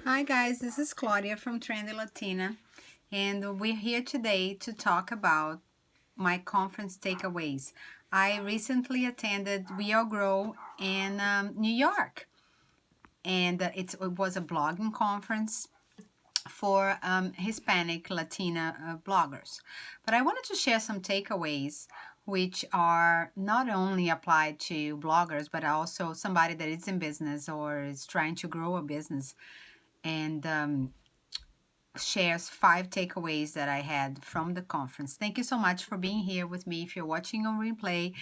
Hi guys, this is Claudia from Trendy Latina, and we're here today to talk about my conference takeaways. I recently attended We All Grow in New York, and it was a blogging conference for Hispanic Latina bloggers. But I wanted to share some takeaways which are not only applied to bloggers, but also somebody that is in business or is trying to grow a business, and shares 5 takeaways that I had from the conference. Thank you so much for being here with me. If you're watching on replay,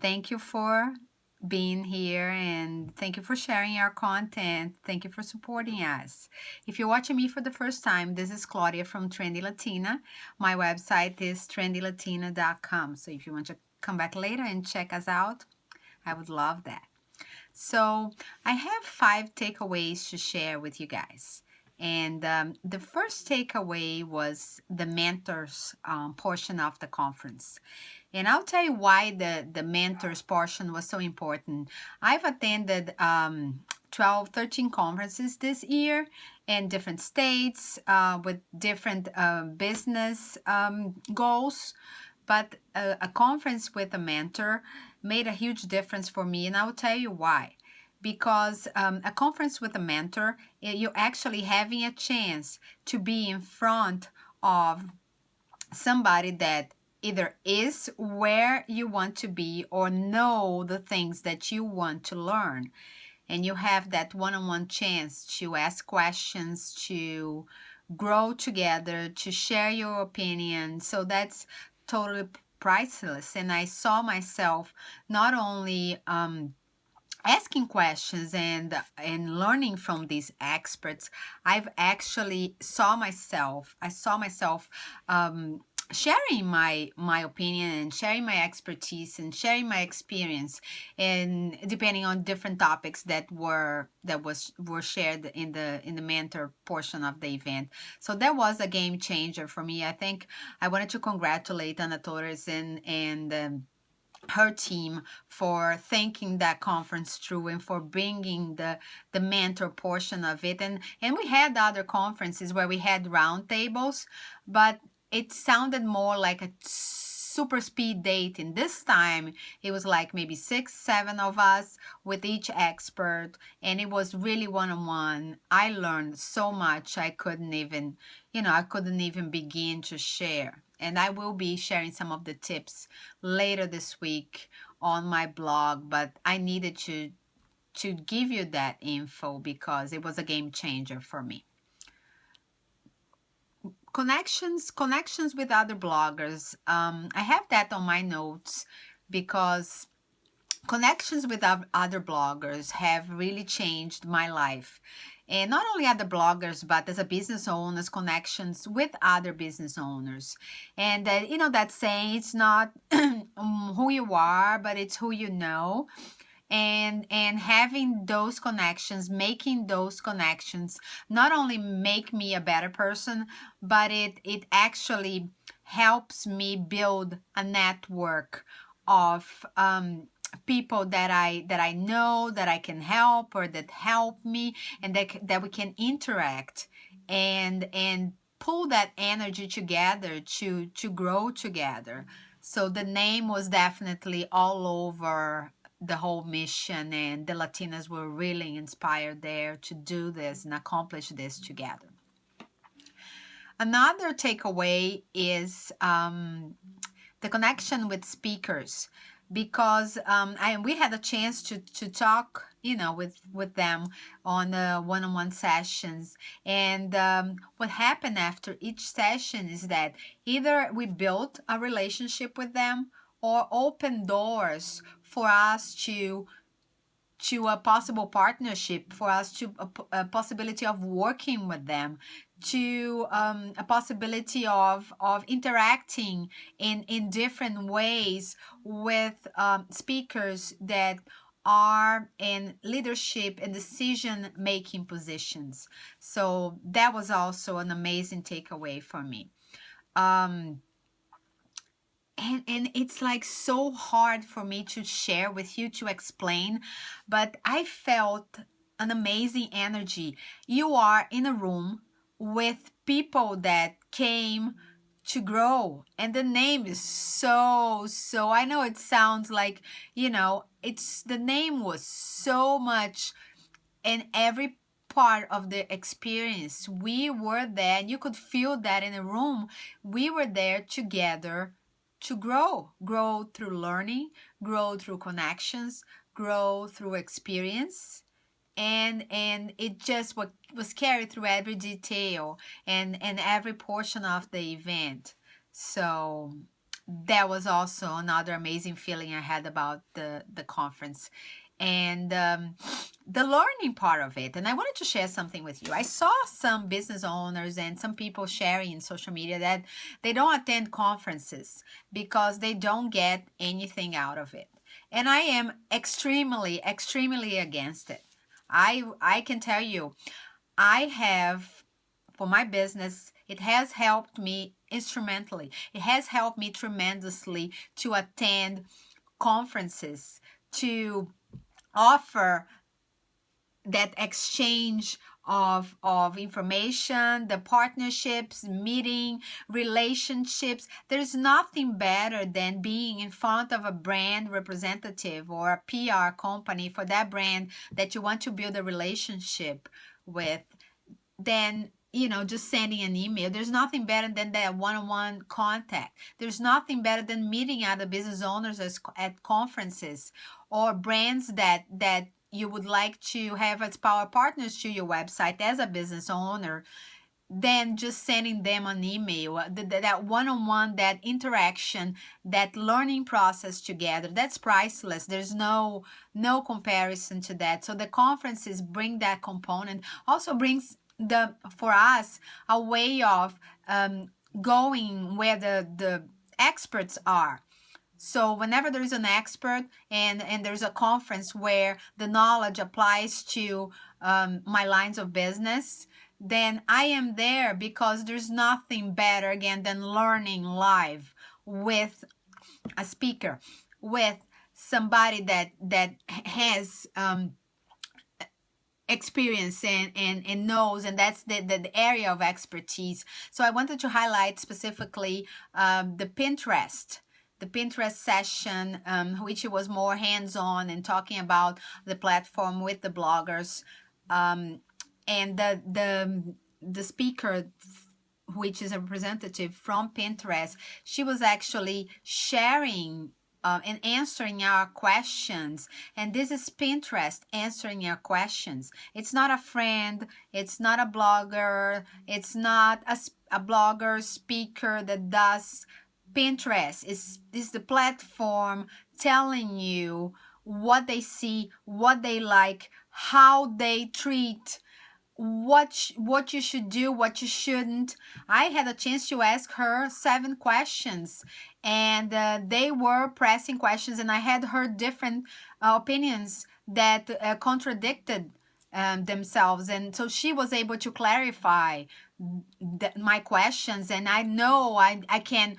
thank you for being here, and thank you for sharing our content. Thank you for supporting us. If you're watching me for the first time, this is Claudia from Trendy Latina. My website is trendylatina.com. So if you want to come back later and check us out, I would love that. So I have 5 takeaways to share with you guys. And the first takeaway was the mentors portion of the conference. And I'll tell you why the mentors portion was so important. I've attended 12, 13 conferences this year in different states with different business goals. But a conference with a mentor made a huge difference for me, and I'll tell you why. Because a conference with a mentor, you're actually having a chance to be in front of somebody that either is where you want to be or know the things that you want to learn. And you have that one-on-one chance to ask questions, to grow together, to share your opinion. So that's totally priceless. And I saw myself not only asking questions and learning from these experts. I saw myself sharing my opinion and sharing my expertise and sharing my experience, and depending on different topics that were shared in the mentor portion of the event. So that was a game changer for me. I think I wanted to congratulate Ana Torres and her team for thinking that conference through and for bringing the mentor portion of it. And we had other conferences where we had round tables, but it sounded more like a super speed dating. This time it was like maybe 6, 7 of us with each expert, and it was really one-on-one. I learned so much I couldn't even begin to share. And I will be sharing some of the tips later this week on my blog, but I needed to give you that info because it was a game changer for me. Connections with other bloggers. I have that on my notes because connections with other bloggers have really changed my life. And not only other bloggers, but as a business owners, connections with other business owners. And that saying, it's not who you are, but it's who you know. And having those connections, making those connections, not only make me a better person, but it actually helps me build a network of people that I know that I can help or that help me, and that we can interact and pull that energy together to grow together. So the name was definitely all over the whole mission, and the Latinas were really inspired there to do this and accomplish this together. Another takeaway is the connection with speakers, because we had a chance to talk with them on one-on-one sessions. And what happened after each session is that either we built a relationship with them or opened doors for us to a possible partnership, for us to a possibility of working with them, to a possibility of interacting in different ways with speakers that are in leadership and decision making positions. So that was also an amazing takeaway for me. And it's like so hard for me to share with you, to explain, but I felt an amazing energy. You are in a room with people that came to grow, and the name is so, I know it sounds like, it's, the name was so much in every part of the experience. We were there, and you could feel that in the room. We were there together to grow through learning, grow through connections, grow through experience. And it just was carried through every detail and every portion of the event. So that was also another amazing feeling I had about the conference, and the learning part of it. And I wanted to share something with you. I saw some business owners and some people sharing in social media that they don't attend conferences because they don't get anything out of it. And I am extremely, extremely against it. I can tell you, I have, for my business, it has helped me instrumentally. It has helped me tremendously to attend conferences, to offer that exchange of information, the partnerships, meeting, relationships. There's nothing better than being in front of a brand representative or a PR company for that brand that you want to build a relationship with, than just sending an email. There's nothing better than that one-on-one contact. There's nothing better than meeting other business owners at conferences, or brands that you would like to have as power partners to your website as a business owner, than just sending them an email. That one-on-one, that interaction, that learning process together, that's priceless. There's no comparison to that. So the conferences bring that component. Also brings for us a way of going where the experts are. So whenever there is an expert and there's a conference where the knowledge applies to my lines of business, then I am there, because there's nothing better, again, than learning live with a speaker, with somebody that has experience and knows, and that's the area of expertise. So I wanted to highlight specifically the Pinterest session, which was more hands-on and talking about the platform with the bloggers, and the speaker, which is a representative from Pinterest, she was actually sharing and answering our questions. And this is Pinterest answering your questions. It's not a friend, it's not a blogger, it's not a blogger speaker that does Pinterest. Is the platform telling you what they see, what they like, how they treat, what you should do, what you shouldn't. I had a chance to ask her 7 questions, and they were pressing questions, and I had heard different opinions that contradicted themselves, and so she was able to clarify my questions, and I know I can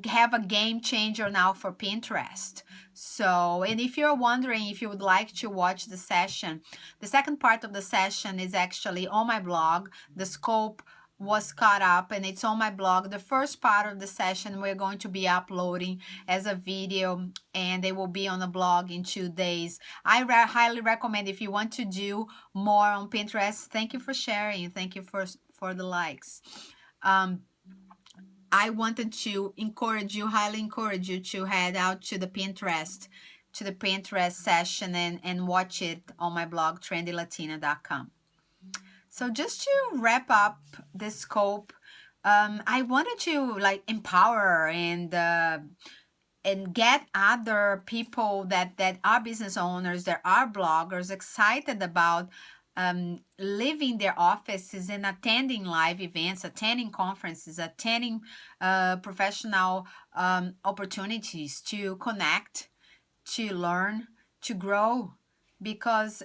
have a game changer now for Pinterest. So, and if you're wondering if you would like to watch the session, the second part of the session is actually on my blog. The scope was cut up and it's on my blog. The first part of the session we're going to be uploading as a video, and they will be on the blog in 2 days. I highly recommend, if you want to do more on Pinterest. Thank you for sharing. Thank you for the likes. I wanted to highly encourage you to head out to the Pinterest session and watch it on my blog, trendylatina.com. So just to wrap up the scope, I wanted to empower and get other people that are business owners, that are bloggers, excited about leaving their offices and attending live events, attending conferences, attending professional opportunities to connect, to learn, to grow. Because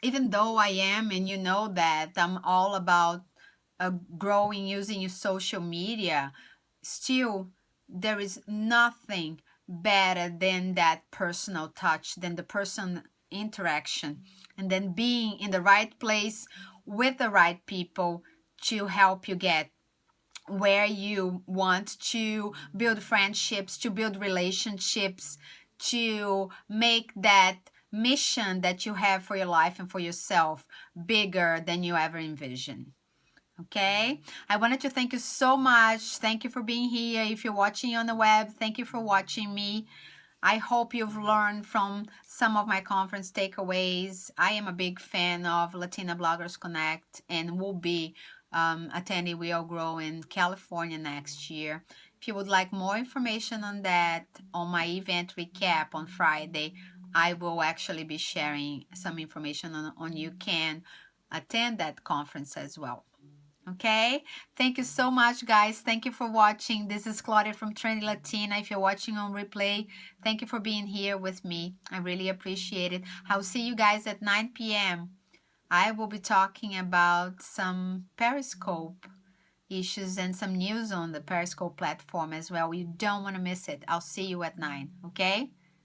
even though I am, and you know that I'm all about growing using social media, still there is nothing better than that personal touch, than the person interaction, and then being in the right place with the right people to help you get where you want to build friendships, to build relationships, to make that mission that you have for your life and for yourself bigger than you ever envisioned. Okay, I wanted to thank you so much. Thank you for being here. If you're watching on the web, thank you for watching me. I hope you've learned from some of my conference takeaways. I am a big fan of Latina Bloggers Connect and will be attending We All Grow in California next year. If you would like more information on that, on my event recap on Friday, I will actually be sharing some information on you can attend that conference as well. Okay, thank you so much, guys. Thank you for watching. This is Claudia from Trendy Latina. If you're watching on replay, thank you for being here with me. I really appreciate it. I'll see you guys at 9 p.m. I will be talking about some Periscope issues and some news on the Periscope platform as well. You don't want to miss it. I'll see you at 9, okay?